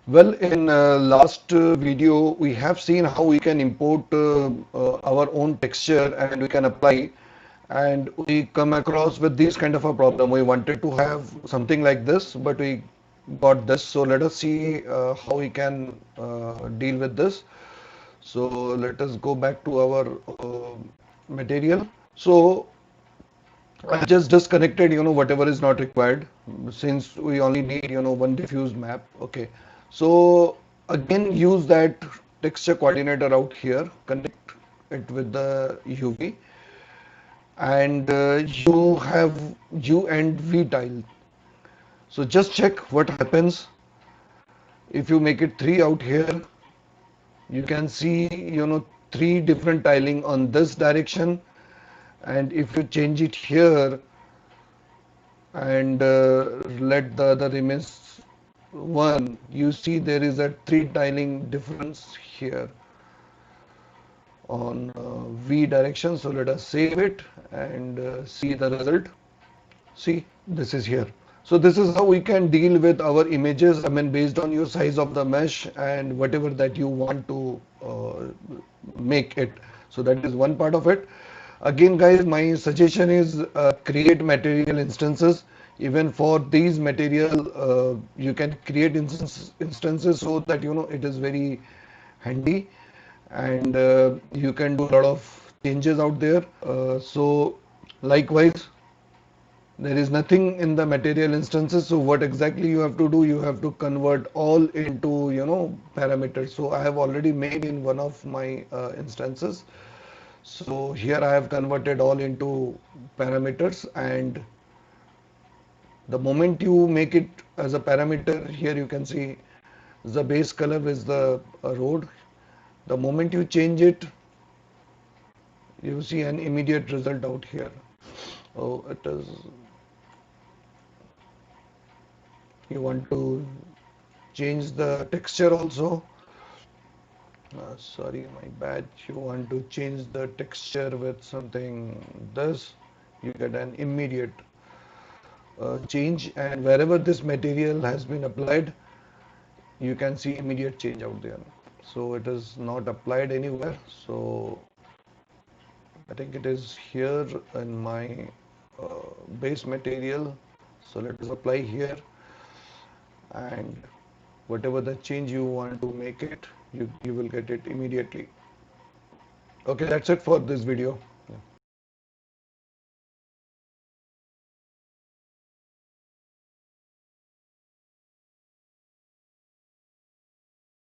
Well, in last video, we have seen how we can import our own texture and we can apply. And we come across with this kind of a problem. We wanted to have something like this, but we got this. So let us see how we can deal with this. So let us go back to our material. So I just disconnected, whatever is not required since we only need, one diffuse map. Okay. So again, use that texture coordinator out here, connect it with the UV, and you have U and V tile. So just check what happens if you make it three out here. You can see, three different tiling on this direction, and if you change it here and let the other remains one, you see there is a three tiling difference here on V direction. So let us save it and see the result. See, this is here. So this is how we can deal with our images. I mean, based on your size of the mesh and whatever that you want to make it. So that is one part of it. Again, guys, my suggestion is create material instances. Even for these material, you can create instances so that it is very handy, and you can do a lot of changes out there. So likewise, there is nothing in the material instances. So what exactly you have to do? You have to convert all into, parameters. So I have already made in one of my instances. So here I have converted all into parameters, and the moment you make it as a parameter, here you can see the base color is the road. The moment you change it, you see an immediate result out here. Oh, it is, you want to change the texture also. Sorry, my bad. You want to change the texture with something this, you get an immediate change, and wherever this material has been applied, you can see immediate change out there. So it is not applied anywhere. So I think it is here in my base material. So let us apply here, and whatever the change you want to make it, you will get it immediately. Okay, that's it for this video.